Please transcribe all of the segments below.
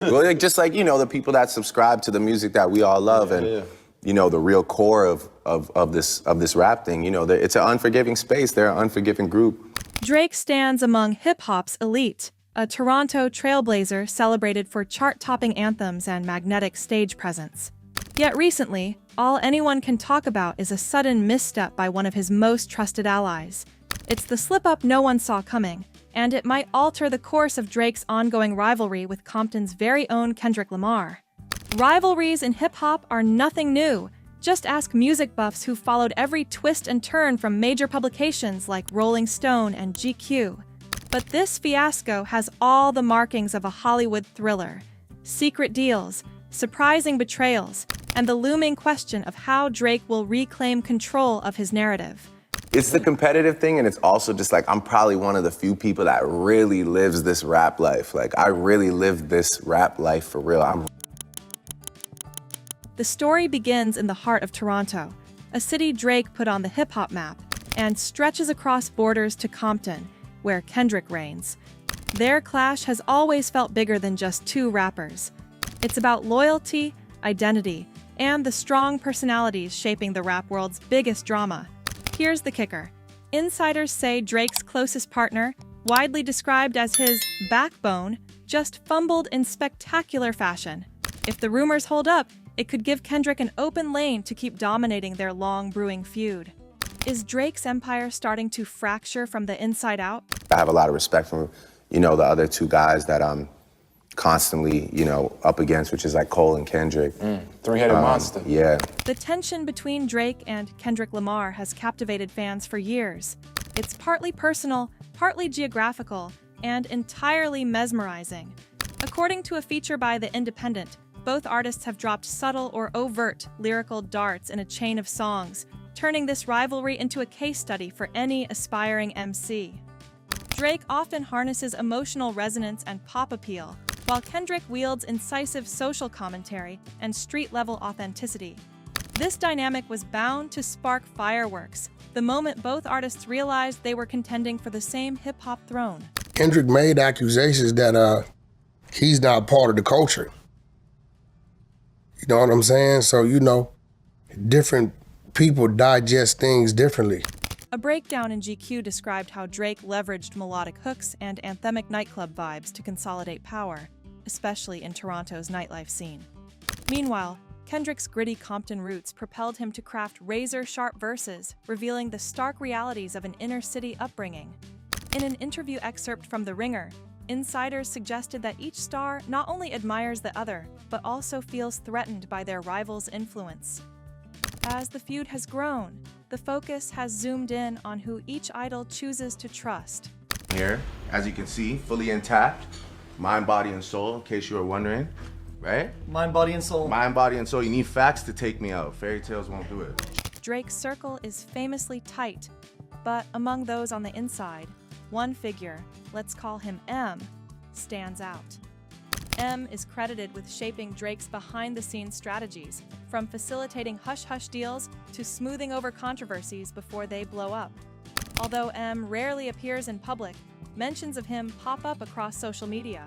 Well, like, just like, the people that subscribe to the music that we all love the real core of this rap thing, it's an unforgiving space. They're an unforgiving group. Drake stands among hip-hop's elite, a Toronto trailblazer celebrated for chart-topping anthems and magnetic stage presence. Yet recently, all anyone can talk about is a sudden misstep by one of his most trusted allies. It's the slip-up no one saw coming, and it might alter the course of Drake's ongoing rivalry with Compton's very own Kendrick Lamar. Rivalries in hip-hop are nothing new. Just ask music buffs who followed every twist and turn from major publications like Rolling Stone and GQ. But this fiasco has all the markings of a Hollywood thriller. Secret deals, surprising betrayals, and the looming question of how Drake will reclaim control of his narrative. It's the competitive thing, and it's also just like, I'm probably one of the few people that really lives this rap life. Like, I really live this rap life for real. The story begins in the heart of Toronto, a city Drake put on the hip-hop map, and stretches across borders to Compton, where Kendrick reigns. Their clash has always felt bigger than just two rappers. It's about loyalty, identity, and the strong personalities shaping the rap world's biggest drama. Here's the kicker. Insiders say Drake's closest partner, widely described as his backbone, just fumbled in spectacular fashion. If the rumors hold up, it could give Kendrick an open lane to keep dominating their long-brewing feud. Is Drake's empire starting to fracture from the inside out? I have a lot of respect for, the other two guys that I'm constantly, up against, which is like Cole and Kendrick. Three-headed monster. Yeah. The tension between Drake and Kendrick Lamar has captivated fans for years. It's partly personal, partly geographical, and entirely mesmerizing. According to a feature by The Independent, both artists have dropped subtle or overt lyrical darts in a chain of songs, turning this rivalry into a case study for any aspiring MC. Drake often harnesses emotional resonance and pop appeal, while Kendrick wields incisive social commentary and street-level authenticity. This dynamic was bound to spark fireworks the moment both artists realized they were contending for the same hip-hop throne. Kendrick made accusations that he's not part of the culture. You know what I'm saying? So, different people digest things differently. A breakdown in GQ described how Drake leveraged melodic hooks and anthemic nightclub vibes to consolidate power, especially in Toronto's nightlife scene. Meanwhile, Kendrick's gritty Compton roots propelled him to craft razor-sharp verses, revealing the stark realities of an inner-city upbringing. In an interview excerpt from The Ringer, insiders suggested that each star not only admires the other, but also feels threatened by their rival's influence. As the feud has grown, the focus has zoomed in on who each idol chooses to trust. Here, as you can see, fully intact, mind, body, and soul, in case you were wondering, right? Mind, body, and soul. Mind, body, and soul. You need facts to take me out. Fairy tales won't do it. Drake's circle is famously tight, but among those on the inside, one figure, let's call him M, stands out. M is credited with shaping Drake's behind-the-scenes strategies, from facilitating hush-hush deals to smoothing over controversies before they blow up. Although M rarely appears in public, mentions of him pop up across social media.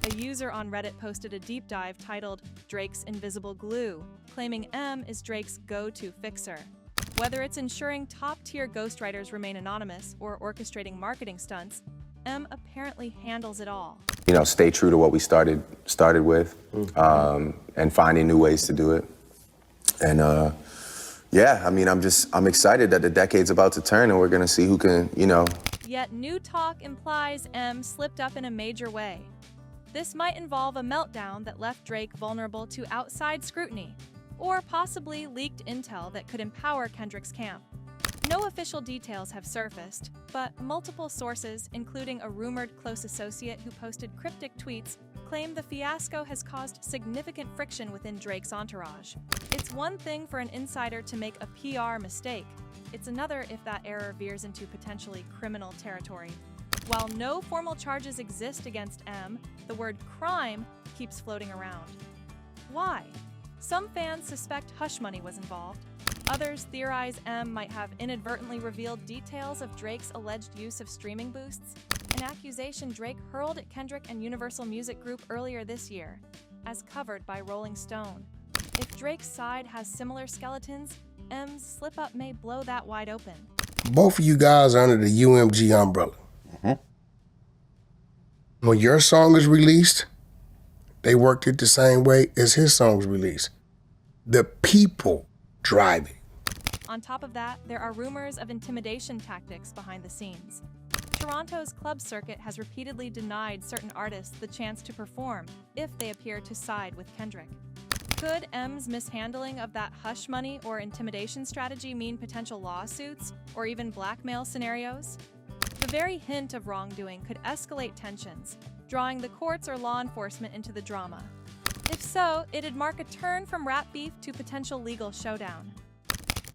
A user on Reddit posted a deep dive titled "Drake's Invisible Glue," claiming M is Drake's go-to fixer. Whether it's ensuring top-tier ghostwriters remain anonymous or orchestrating marketing stunts, M apparently handles it all. Stay true to what we started with, and finding new ways to do it. And I'm excited that the decade's about to turn and we're gonna see who can, Yet new talk implies M slipped up in a major way. This might involve a meltdown that left Drake vulnerable to outside scrutiny, or possibly leaked intel that could empower Kendrick's camp. No official details have surfaced, but multiple sources, including a rumored close associate who posted cryptic tweets, claim the fiasco has caused significant friction within Drake's entourage. It's one thing for an insider to make a PR mistake. It's another if that error veers into potentially criminal territory. While no formal charges exist against M, the word crime keeps floating around. Why? Some fans suspect hush money was involved. Others theorize M might have inadvertently revealed details of Drake's alleged use of streaming boosts. an accusation Drake hurled at Kendrick and Universal Music Group earlier this year, as covered by Rolling Stone. If Drake's side has similar skeletons, M's slip-up may blow that wide open. Both of you guys are under the UMG umbrella. When your song is released, they worked it the same way as his song was released. The people drive it. On top of that, there are rumors of intimidation tactics behind the scenes. Toronto's club circuit has repeatedly denied certain artists the chance to perform if they appear to side with Kendrick. Could M's mishandling of that hush money or intimidation strategy mean potential lawsuits or even blackmail scenarios? The very hint of wrongdoing could escalate tensions, drawing the courts or law enforcement into the drama. If so, it'd mark a turn from rap beef to potential legal showdown.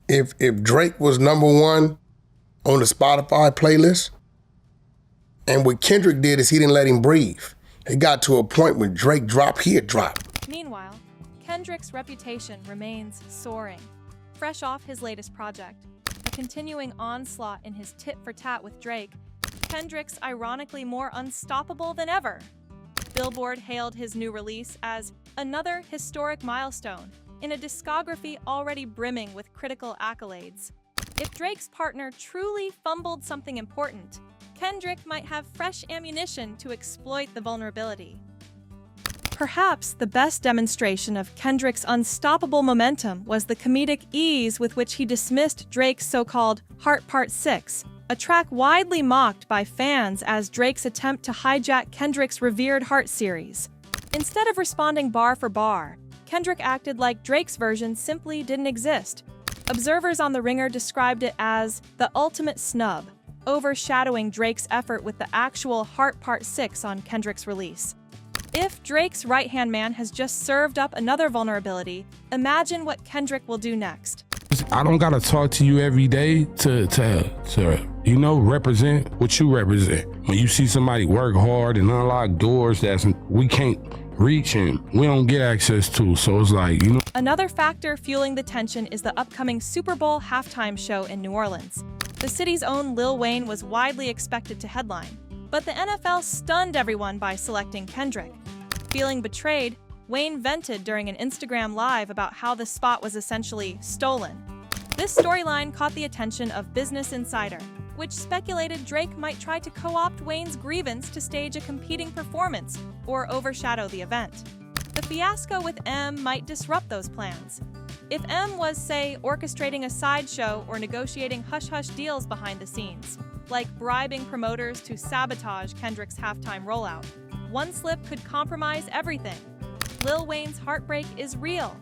If Drake was #1 on the Spotify playlist, and what Kendrick did is he didn't let him breathe. It got to a point when Drake dropped, he'd drop. Meanwhile, Kendrick's reputation remains soaring. Fresh off his latest project, a continuing onslaught in his tit-for-tat with Drake, Kendrick's ironically more unstoppable than ever. Billboard hailed his new release as another historic milestone in a discography already brimming with critical accolades. If Drake's partner truly fumbled something important, Kendrick might have fresh ammunition to exploit the vulnerability. Perhaps the best demonstration of Kendrick's unstoppable momentum was the comedic ease with which he dismissed Drake's so-called Heart Part 6, a track widely mocked by fans as Drake's attempt to hijack Kendrick's revered Heart series. Instead of responding bar for bar, Kendrick acted like Drake's version simply didn't exist. Observers on The Ringer described it as the ultimate snub, overshadowing Drake's effort with the actual Heart Part 6 on Kendrick's release. If Drake's right-hand man has just served up another vulnerability, imagine what Kendrick will do next. I don't gotta talk to you every day to represent what you represent. When you see somebody work hard and unlock doors that we can't reach and we don't get access to, so it's like, Another factor fueling the tension is the upcoming Super Bowl halftime show in New Orleans. The city's own Lil Wayne was widely expected to headline, but the NFL stunned everyone by selecting Kendrick. Feeling betrayed, Wayne vented during an Instagram Live about how the spot was essentially stolen. This storyline caught the attention of Business Insider, which speculated Drake might try to co-opt Wayne's grievance to stage a competing performance or overshadow the event. The fiasco with M might disrupt those plans. If M was, say, orchestrating a sideshow or negotiating hush-hush deals behind the scenes, like bribing promoters to sabotage Kendrick's halftime rollout, one slip could compromise everything. Lil Wayne's heartbreak is real,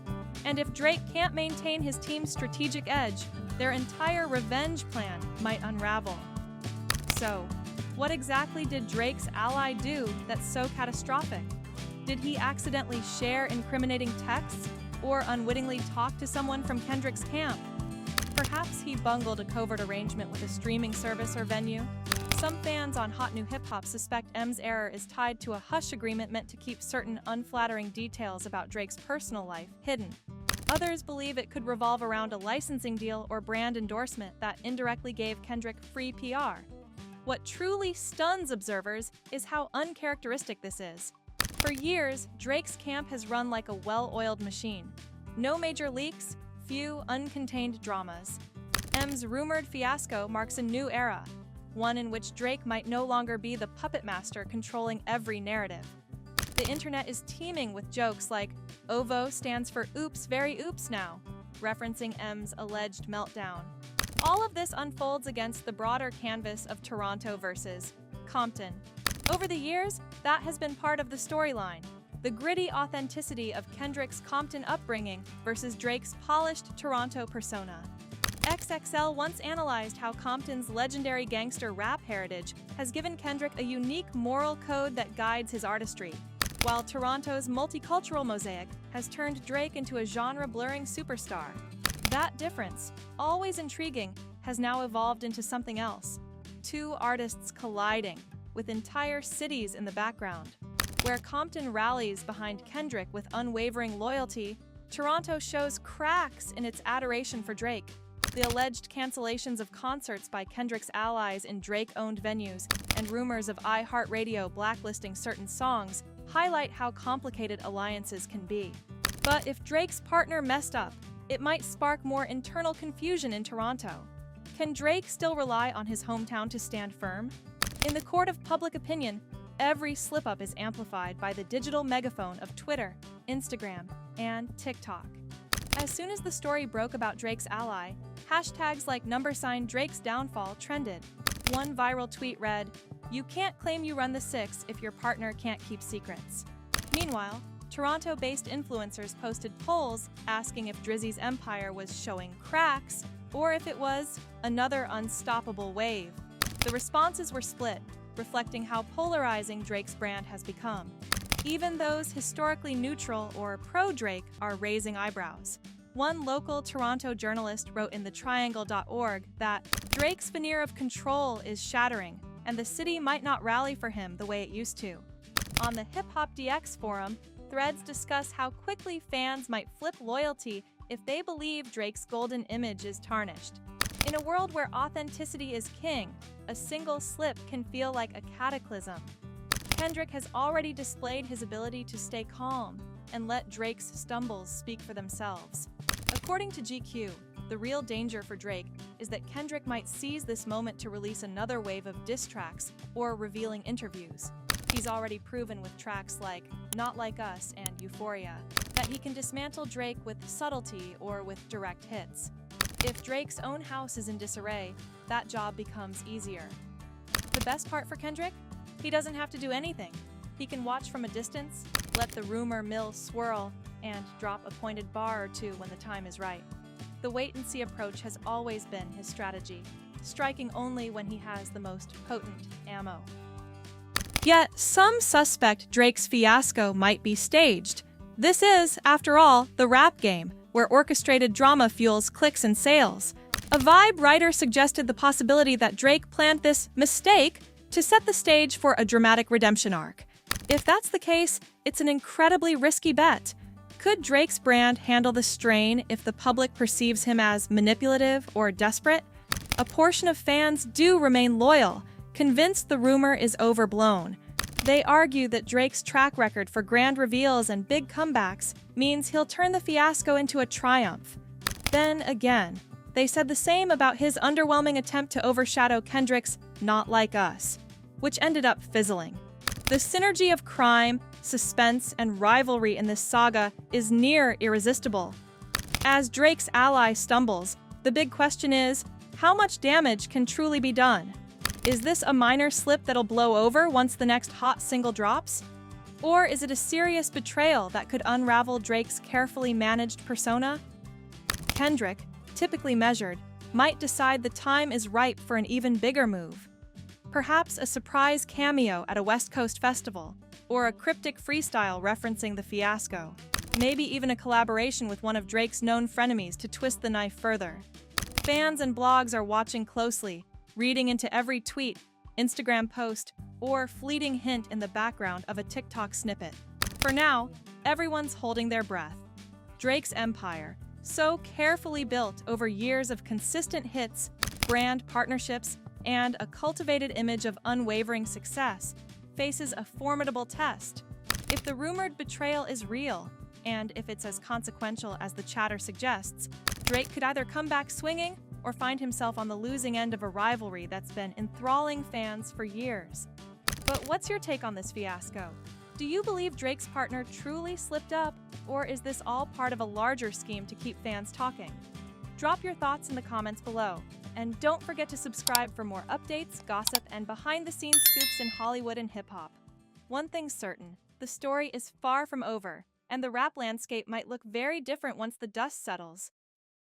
and if Drake can't maintain his team's strategic edge, their entire revenge plan might unravel. So, what exactly did Drake's ally do that's so catastrophic? Did he accidentally share incriminating texts or unwittingly talk to someone from Kendrick's camp? Perhaps he bungled a covert arrangement with a streaming service or venue? Some fans on Hot New Hip Hop suspect M's error is tied to a hush agreement meant to keep certain unflattering details about Drake's personal life hidden. Others believe it could revolve around a licensing deal or brand endorsement that indirectly gave Kendrick free PR. What truly stuns observers is how uncharacteristic this is. For years, Drake's camp has run like a well-oiled machine. No major leaks, few uncontained dramas. M's rumored fiasco marks a new era, one in which Drake might no longer be the puppet master controlling every narrative. The internet is teeming with jokes like, OVO stands for Oops, Very Oops Now, referencing M's alleged meltdown. All of this unfolds against the broader canvas of Toronto versus Compton. Over the years, that has been part of the storyline, the gritty authenticity of Kendrick's Compton upbringing versus Drake's polished Toronto persona. XXL once analyzed how Compton's legendary gangster rap heritage has given Kendrick a unique moral code that guides his artistry, while Toronto's multicultural mosaic has turned Drake into a genre-blurring superstar. That difference, always intriguing, has now evolved into something else. Two artists colliding, with entire cities in the background. Where Compton rallies behind Kendrick with unwavering loyalty, Toronto shows cracks in its adoration for Drake. The alleged cancellations of concerts by Kendrick's allies in Drake-owned venues and rumors of iHeartRadio blacklisting certain songs highlight how complicated alliances can be. But if Drake's partner messed up, it might spark more internal confusion in Toronto. Can Drake still rely on his hometown to stand firm? In the court of public opinion, every slip-up is amplified by the digital megaphone of Twitter, Instagram, and TikTok. As soon as the story broke about Drake's ally, hashtags like #Drake's downfall trended. One viral tweet read, "You can't claim you run the six if your partner can't keep secrets." Meanwhile, Toronto-based influencers posted polls asking if Drizzy's empire was showing cracks or if it was another unstoppable wave. The responses were split, reflecting how polarizing Drake's brand has become. Even those historically neutral or pro-Drake are raising eyebrows. One local Toronto journalist wrote in thetriangle.org that Drake's veneer of control is shattering, and the city might not rally for him the way it used to. On the Hip Hop DX forum, threads discuss how quickly fans might flip loyalty if they believe Drake's golden image is tarnished. In a world where authenticity is king, a single slip can feel like a cataclysm. Kendrick has already displayed his ability to stay calm and let Drake's stumbles speak for themselves. According to GQ, the real danger for Drake is that Kendrick might seize this moment to release another wave of diss tracks or revealing interviews. He's already proven with tracks like Not Like Us and Euphoria that he can dismantle Drake with subtlety or with direct hits. If Drake's own house is in disarray, that job becomes easier. The best part for Kendrick? He doesn't have to do anything. He can watch from a distance, let the rumor mill swirl, and drop a pointed bar or two when the time is right. The wait-and-see approach has always been his strategy, striking only when he has the most potent ammo. Yet, some suspect Drake's fiasco might be staged. This is, after all, the rap game, where orchestrated drama fuels clicks and sales. A Vibe writer suggested the possibility that Drake planned this mistake to set the stage for a dramatic redemption arc. If that's the case, it's an incredibly risky bet. Could Drake's brand handle the strain if the public perceives him as manipulative or desperate? A portion of fans do remain loyal, convinced the rumor is overblown. They argue that Drake's track record for grand reveals and big comebacks means he'll turn the fiasco into a triumph. Then again, they said the same about his underwhelming attempt to overshadow Kendrick's Not Like Us, which ended up fizzling. The synergy of crime, suspense, and rivalry in this saga is near irresistible. As Drake's ally stumbles, the big question is, how much damage can truly be done? Is this a minor slip that'll blow over once the next hot single drops? Or is it a serious betrayal that could unravel Drake's carefully managed persona? Kendrick, typically measured, might decide the time is ripe for an even bigger move. Perhaps a surprise cameo at a West Coast festival, or a cryptic freestyle referencing the fiasco. Maybe even a collaboration with one of Drake's known frenemies to twist the knife further. Fans and blogs are watching closely, reading into every tweet, Instagram post, or fleeting hint in the background of a TikTok snippet. For now, everyone's holding their breath. Drake's empire, so carefully built over years of consistent hits, brand partnerships, and a cultivated image of unwavering success, faces a formidable test. If the rumored betrayal is real, and if it's as consequential as the chatter suggests, Drake could either come back swinging or find himself on the losing end of a rivalry that's been enthralling fans for years. But what's your take on this fiasco? Do you believe Drake's partner truly slipped up, or is this all part of a larger scheme to keep fans talking? Drop your thoughts in the comments below. And don't forget to subscribe for more updates, gossip, and behind-the-scenes scoops in Hollywood and hip-hop. One thing's certain, the story is far from over, and the rap landscape might look very different once the dust settles.